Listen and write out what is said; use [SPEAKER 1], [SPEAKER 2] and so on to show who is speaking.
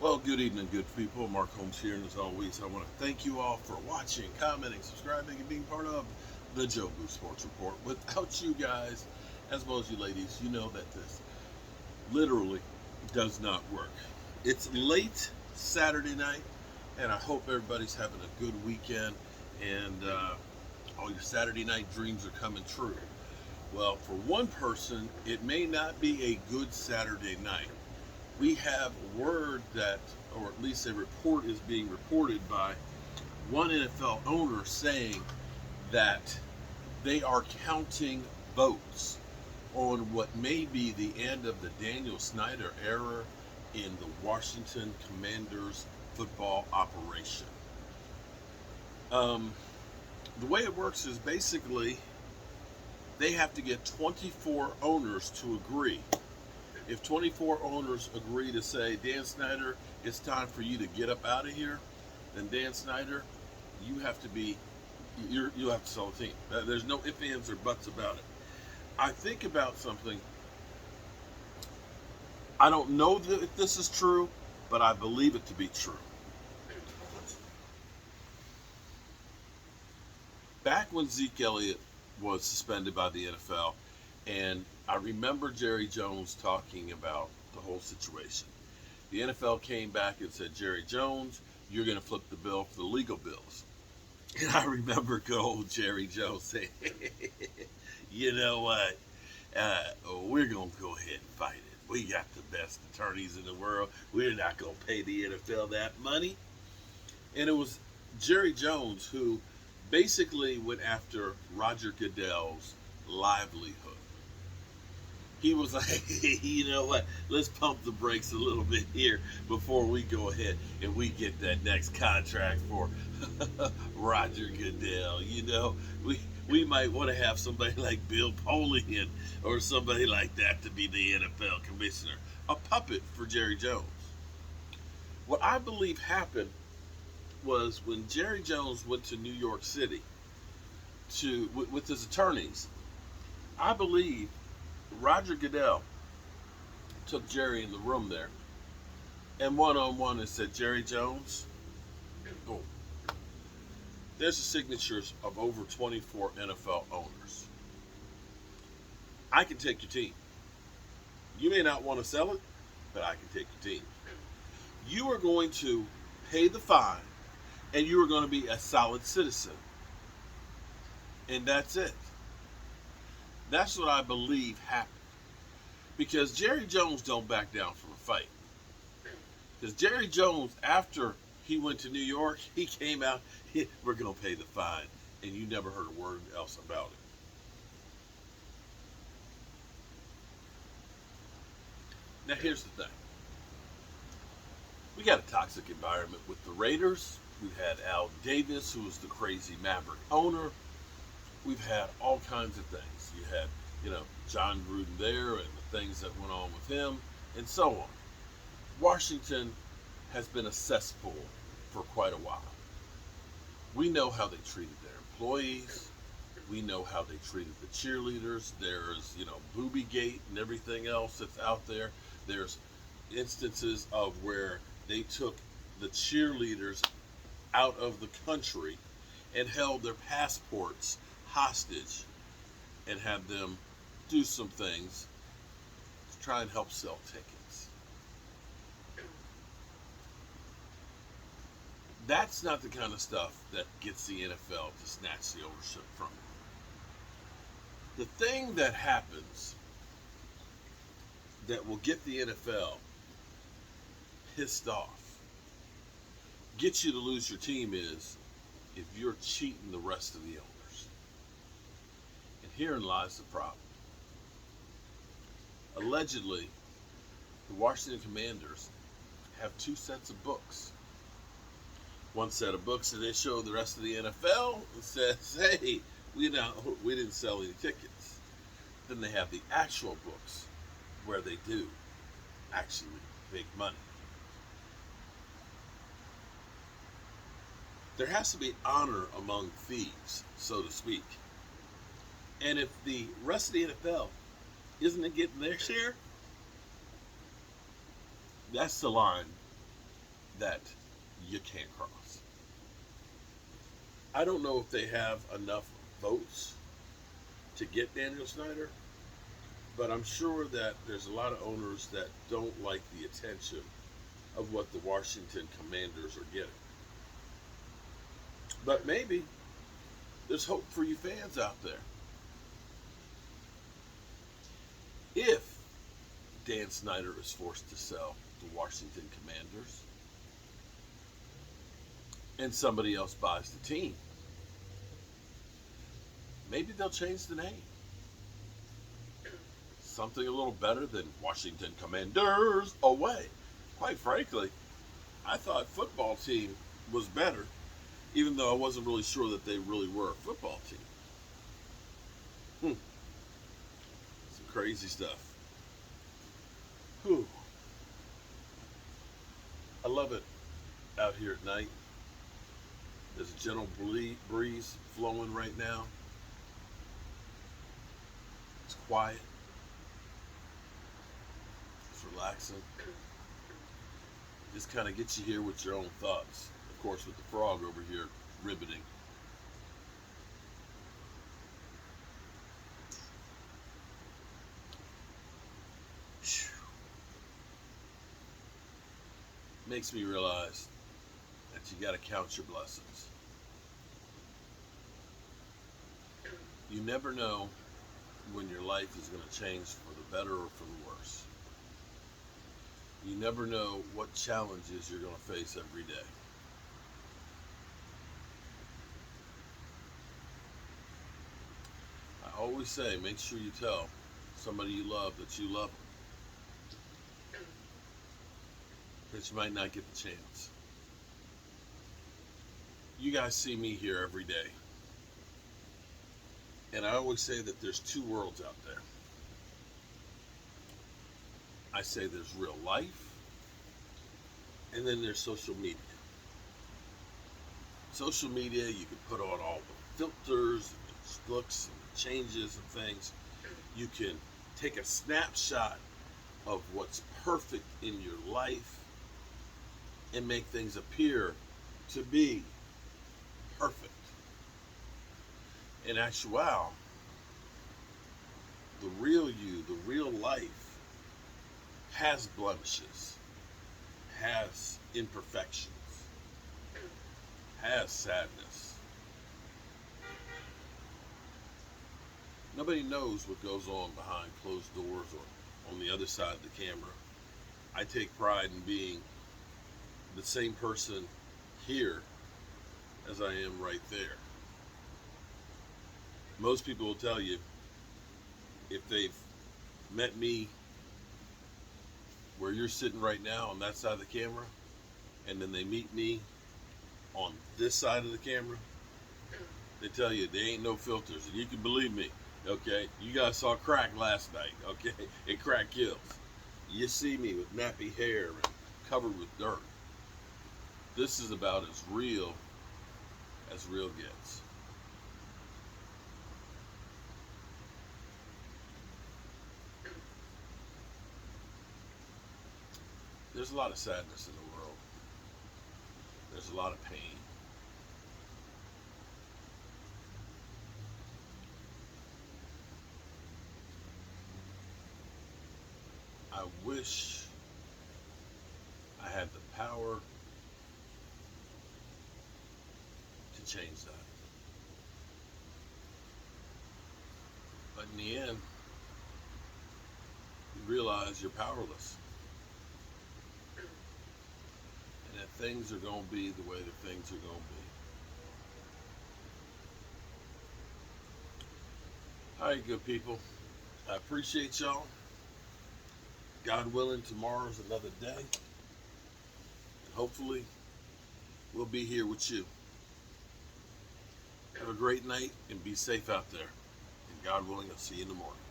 [SPEAKER 1] Well, good evening, good people. Mark Holmes here, and as always, I want to thank you all for watching, commenting, subscribing, and being part of the Joe Boo Sports Report. Without you guys, as well as you ladies, you know that this literally does not work. It's late Saturday night, and I hope everybody's having a good weekend, and all your Saturday night dreams are coming true. Well, for one person, it may not be a good Saturday night. We have word that, or at least a report is being reported by one NFL owner saying that they are counting votes on what may be the end of the Daniel Snyder era in the Washington Commanders football operation. Um, the way it works is basically they have to get 24 owners to agree. If 24 owners agree to say, Dan Snyder, it's time for you to get up out of here, then Dan Snyder, you have to be, you have to sell the team. There's no ifs, ands, or buts about it. I think about something. I don't know if this is true, but I believe it to be true. Back when Zeke Elliott was suspended by the NFL, and I remember Jerry Jones talking about the whole situation. The NFL came back and said, Jerry Jones, you're going to flip the bill for the legal bills. And I remember good old Jerry Jones saying, you know what? We're going to go ahead and fight it. We got the best attorneys in the world. We're not going to pay the NFL that money. And it was Jerry Jones who basically went after Roger Goodell's livelihood. He was like, you know what? Let's pump the brakes a little bit here before we go ahead and we get that next contract for Roger Goodell. We might want to have somebody like Bill Polian or somebody like that to be the NFL commissioner, a puppet for Jerry Jones. What I believe happened was when Jerry Jones went to New York City with his attorneys. I believe Roger Goodell took Jerry in the room there and one-on-one and said, Jerry Jones, oh, there's the signatures of over 24 NFL owners. I can take your team. You may not want to sell it, but I can take your team. You are going to pay the fine, and you are going to be a solid citizen. And that's it. That's what I believe happened. Because Jerry Jones don't back down from a fight. Because Jerry Jones, after he went to New York, he came out, we're going to pay the fine. And you never heard a word else about it. Now, here's the thing. We got a toxic environment with the Raiders. We've had Al Davis, who was the crazy Maverick owner. We've had all kinds of things. You had, John Gruden there and the things that went on with him and so on. Washington has been a cesspool for quite a while. We know how they treated their employees. We know how they treated the cheerleaders. There's, Boobygate and everything else that's out there. There's instances of where they took the cheerleaders out of the country and held their passports hostage and had them do some things to try and help sell tickets. That's not the kind of stuff that gets the NFL to snatch the ownership from it. The thing that happens that will get the NFL pissed off, get you to lose your team, is if you're cheating the rest of the owners. And herein lies the problem. Allegedly, the Washington Commanders have two sets of books. One set of books that they show the rest of the NFL and says, hey, we didn't sell any tickets. Then they have the actual books where they do actually make money. There has to be honor among thieves, so to speak. And if the rest of the NFL isn't getting their share, that's the line that you can't cross. I don't know if they have enough votes to get Daniel Snyder, but I'm sure that there's a lot of owners that don't like the attention of what the Washington Commanders are getting. But maybe there's hope for you fans out there. If Dan Snyder is forced to sell the Washington Commanders and somebody else buys the team, maybe they'll change the name. Something a little better than Washington Commanders away. Quite frankly, I thought football team was better, even though I wasn't really sure that they really were a football team. Some crazy stuff. Whew. I love it out here at night. There's a gentle breeze flowing right now. It's quiet. It's relaxing. Just kind of gets you here with your own thoughts. Of course, with the frog over here ribbiting. Makes me realize that you got to count your blessings. You never know when your life is going to change for the better or for the worse. You never know what challenges you're going to face every day. I always say, make sure you tell somebody you love that you love them. Because you might not get the chance. You guys see me here every day. And I always say that there's two worlds out there. I say there's real life, and then there's social media. Social media, you can put on all the filters, and looks, and changes and things. You can take a snapshot of what's perfect in your life and make things appear to be perfect. In actuality, the real you, the real life, has blemishes, has imperfections, has sadness. Nobody knows what goes on behind closed doors or on the other side of the camera. I take pride in being the same person here as I am right there. Most people will tell you, if they've met me where you're sitting right now on that side of the camera, and then they meet me on this side of the camera, they tell you there ain't no filters. And you can believe me, okay? You guys saw crack last night, okay? And crack kills. You see me with nappy hair and covered with dirt. This is about as real gets. There's a lot of sadness in the world. There's a lot of pain. I wish I had the power to change that. But in the end, you realize you're powerless. And that things are going to be the way that things are going to be. All right, good people. I appreciate y'all. God willing, tomorrow's another day. And hopefully, we'll be here with you. Have a great night and be safe out there. And God willing, I'll see you in the morning.